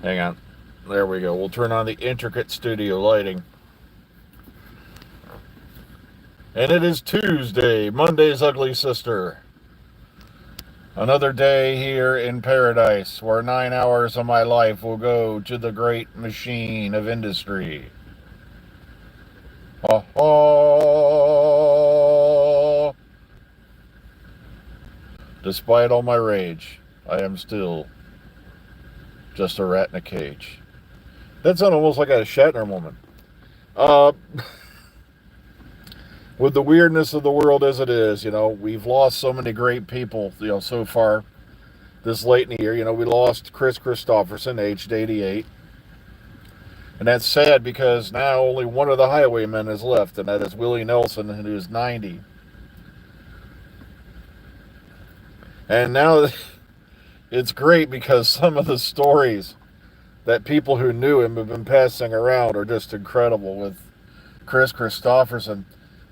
Hang on. There we go. We'll turn on the intricate studio lighting. And it is Tuesday, Monday's ugly sister. Another day here in paradise where 9 hours of my life will go to the great machine of industry. Ha ha! Despite all my rage, I am still just a rat in a cage. That sounded almost like a Shatner moment. Uh, with the weirdness of the world as it is, we've lost so many great people, so far this late in the year. We lost Chris Christopherson, aged 88. And that's sad because now only one of the highwaymen is left, and that is Willie Nelson, who is 90. And now it's great because some of the stories that people who knew him have been passing around are just incredible. With Chris Christopherson,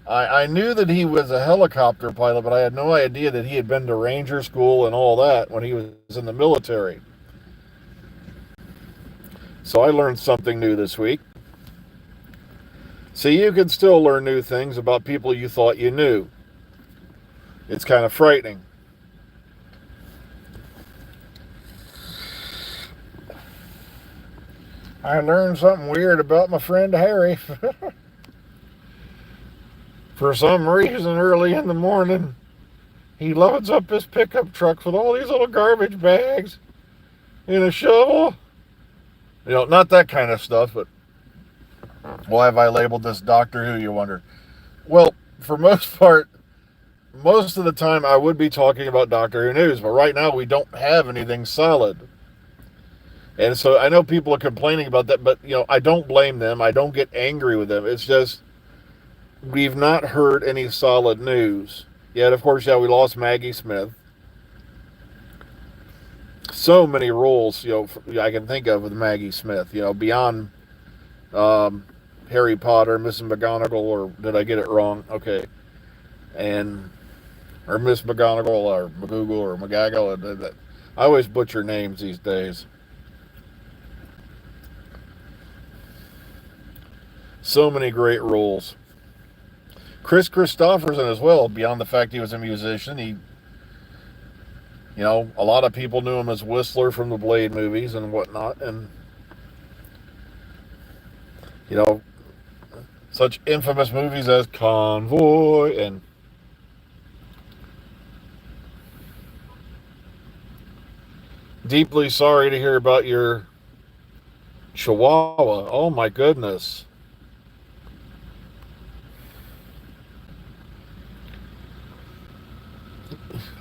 I knew that he was a helicopter pilot, but I had no idea that he had been to Ranger School and all that when he was in the military. So I learned something new this week. See, you can still learn new things about people you thought you knew. It's kind of frightening. I learned something weird about my friend Harry. For some reason, early in the morning, he loads up his pickup truck with all these little garbage bags and a shovel. Not that kind of stuff, but why have I labeled this Doctor Who, you wonder? Well, for most part, most of the time I would be talking about Doctor Who news, but right now we don't have anything solid. And so I know people are complaining about that, but, I don't blame them. I don't get angry with them. It's just we've not heard any solid news. Yet, of course, we lost Maggie Smith. So many roles, I can think of with Maggie Smith, beyond Harry Potter, Mrs. McGonagall, or did I get it wrong? Okay. Or Miss McGonagall, or McGoogle, or McGaggle. I always butcher names these days. So many great roles. Chris Christopherson as well, beyond the fact he was a musician. A lot of people knew him as Whistler from the Blade movies and whatnot. And, such infamous movies as Convoy and deeply sorry to hear about your Chihuahua. Oh my goodness.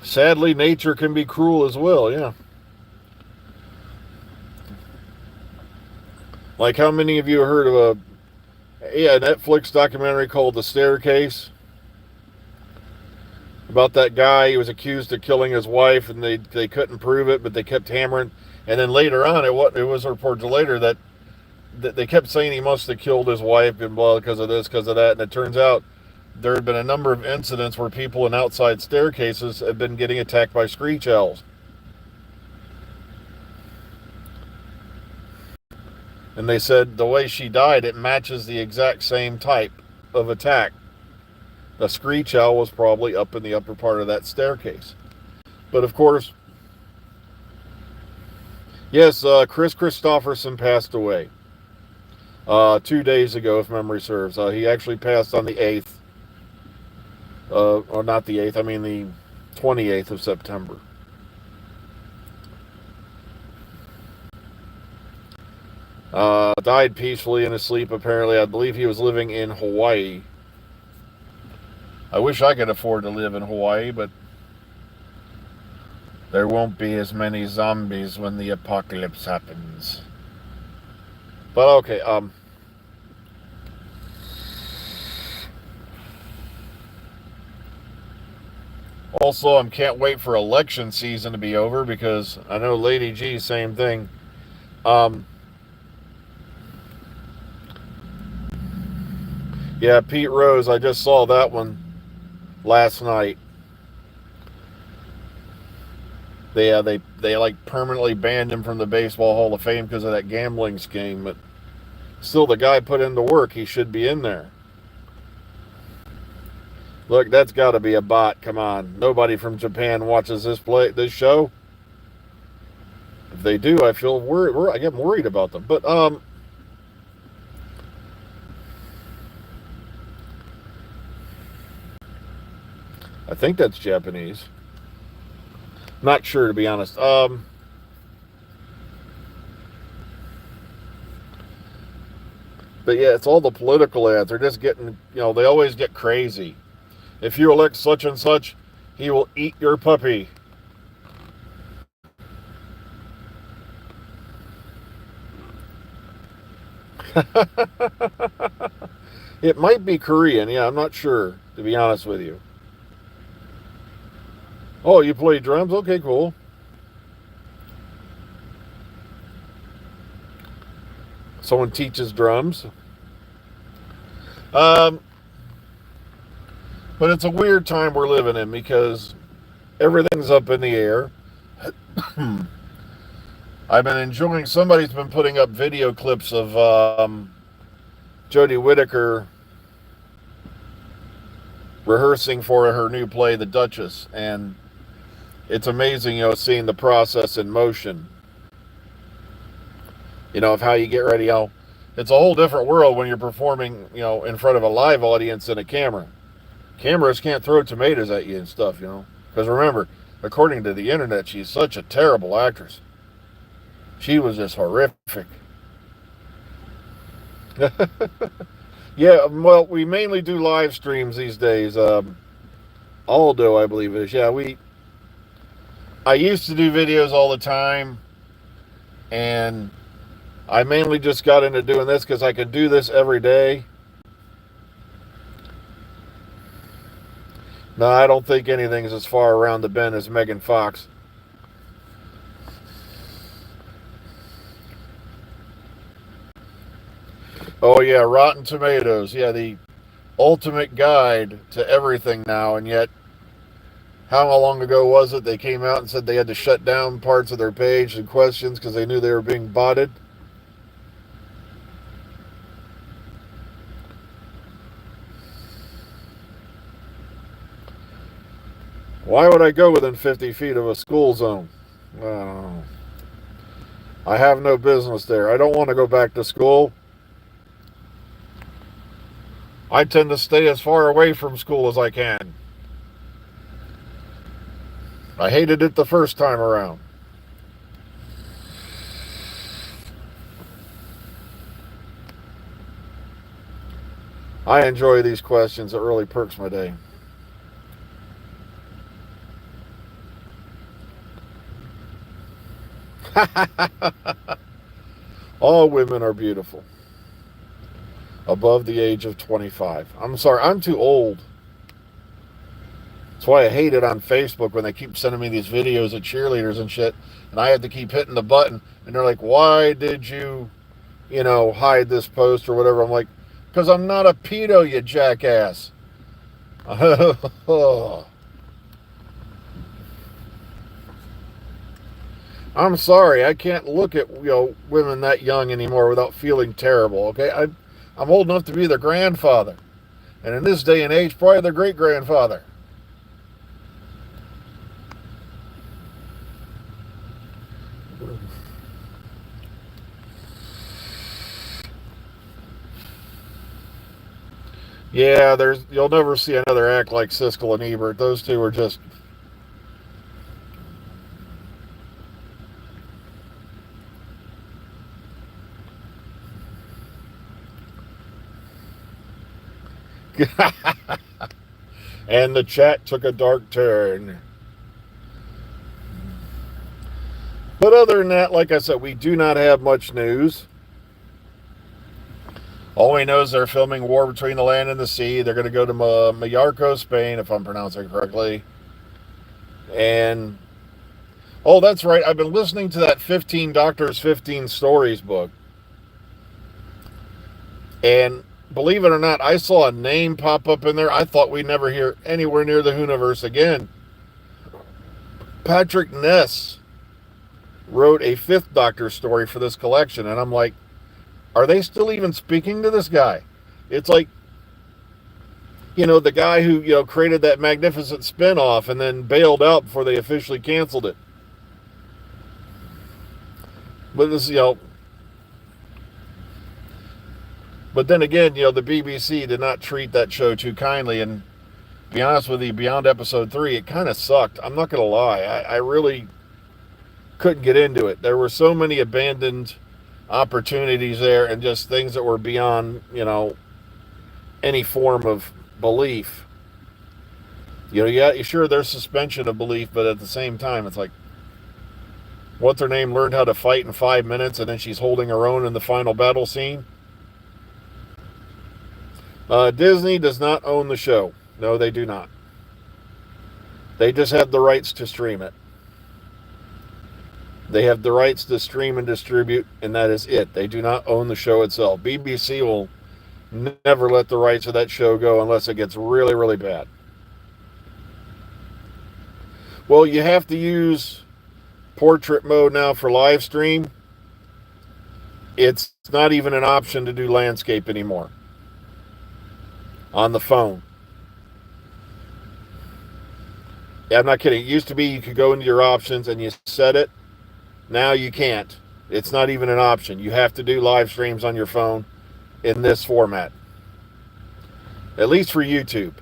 Sadly, nature can be cruel as well, yeah. Like, how many of you heard of a Netflix documentary called The Staircase? About that guy. He was accused of killing his wife, and they couldn't prove it, but they kept hammering. And then later on, it was reported later that they kept saying he must have killed his wife and blah because of this, because of that. And it turns out there had been a number of incidents where people in outside staircases have been getting attacked by screech owls. And they said the way she died, it matches the exact same type of attack. The screech owl was probably up in the upper part of that staircase. But of course, yes, Chris Christopherson passed away 2 days ago, if memory serves. He actually passed on the 8th. Or not the 8th, I mean the 28th of September. Died peacefully in his sleep, apparently. I believe he was living in Hawaii. I wish I could afford to live in Hawaii, but there won't be as many zombies when the apocalypse happens. But okay, also, I can't wait for election season to be over because I know Lady G, same thing. Yeah, Pete Rose, I just saw that one last night. They like permanently banned him from the Baseball Hall of Fame because of that gambling scheme. But still, the guy put in the work. He should be in there. Look, that's got to be a bot. Come on, nobody from Japan watches this show. If they do, I feel worried. I get worried about them. But I think that's Japanese. Not sure, to be honest. But yeah, it's all the political ads. They're just getting, they always get crazy. If you elect such and such, he will eat your puppy. It might be Korean. Yeah, I'm not sure, to be honest with you. Oh, you play drums? Okay, cool. Someone teaches drums. But it's a weird time we're living in because everything's up in the air. I've been enjoying, somebody's been putting up video clips of Jodie Whittaker rehearsing for her new play, The Duchess, and it's amazing, seeing the process in motion. Of how you get ready. It's a whole different world when you're performing, in front of a live audience than a camera. Cameras can't throw tomatoes at you and stuff, Because remember, according to the internet, she's such a terrible actress. She was just horrific. Yeah, well, we mainly do live streams these days. Aldo, I believe it is. Yeah, I used to do videos all the time, and I mainly just got into doing this because I could do this every day. No, I don't think anything's as far around the bend as Megan Fox. Oh yeah, Rotten Tomatoes. Yeah, the ultimate guide to everything now, and yet how long ago was it they came out and said they had to shut down parts of their page and questions because they knew they were being botted? Why would I go within 50 feet of a school zone? I have no business there. I don't want to go back to school. I tend to stay as far away from school as I can. I hated it the first time around. I enjoy these questions. It really perks my day. All women are beautiful. Above the age of 25. I'm sorry, I'm too old. That's why I hate it on Facebook when they keep sending me these videos of cheerleaders and shit, and I have to keep hitting the button, and they're like, why did you, hide this post or whatever? I'm like, because I'm not a pedo, you jackass. I'm sorry, I can't look at women that young anymore without feeling terrible. Okay, I'm old enough to be their grandfather, and in this day and age, probably their great grandfather. Yeah, you'll never see another act like Siskel and Ebert. Those two are just. And the chat took a dark turn. But other than that, like I said, we do not have much news. All we know is they're filming War Between the Land and the Sea. They're going to go to Mallorca, Spain, if I'm pronouncing it correctly. And, oh, that's right. I've been listening to that 15 Doctors, 15 Stories book. And believe it or not, I saw a name pop up in there. I thought we'd never hear anywhere near the Whovians again. Patrick Ness wrote a Fifth Doctor story for this collection, and I'm like, are they still even speaking to this guy? It's like, the guy who, created that Magnificent spinoff and then bailed out before they officially canceled it. But this, but then again, the BBC did not treat that show too kindly, and to be honest with you, beyond episode 3, it kind of sucked. I'm not going to lie. I really couldn't get into it. There were so many abandoned opportunities there and just things that were beyond, any form of belief. Yeah, sure, there's suspension of belief, but at the same time, it's like, what's her name learned how to fight in 5 minutes and then she's holding her own in the final battle scene? Disney does not own the show. No, they do not. They just have the rights to stream it. They have the rights to stream and distribute, and that is it. They do not own the show itself. BBC will never let the rights of that show go unless it gets really, really bad. Well, you have to use portrait mode now for live stream. It's not even an option to do landscape anymore on the phone. Yeah, I'm not kidding. It used to be you could go into your options and you set it. Now you can't. It's not even an option. You have to do live streams on your phone in this format. At least for YouTube.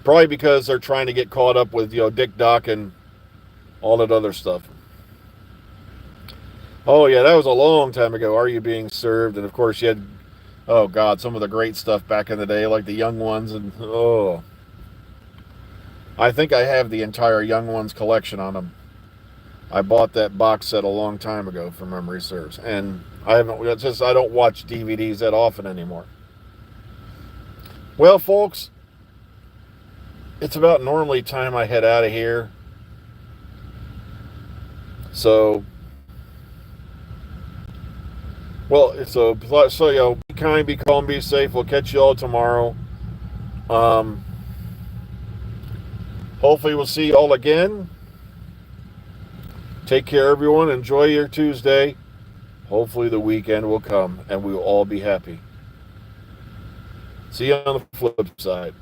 Probably because they're trying to get caught up with, Dick Doc and all that other stuff. Oh, yeah, that was a long time ago. Are You Being Served? And, of course, you had, oh, God, some of the great stuff back in the day, like the Young Ones. And, oh. I think I have the entire Young Ones collection on them. I bought that box set a long time ago, if memory serves. And I don't watch DVDs that often anymore. Well, folks, it's about normally time I head out of here. So, be kind, be calm, be safe. We'll catch you all tomorrow. Hopefully we'll see you all again. Take care, everyone. Enjoy your Tuesday. Hopefully the weekend will come and we will all be happy. See you on the flip side.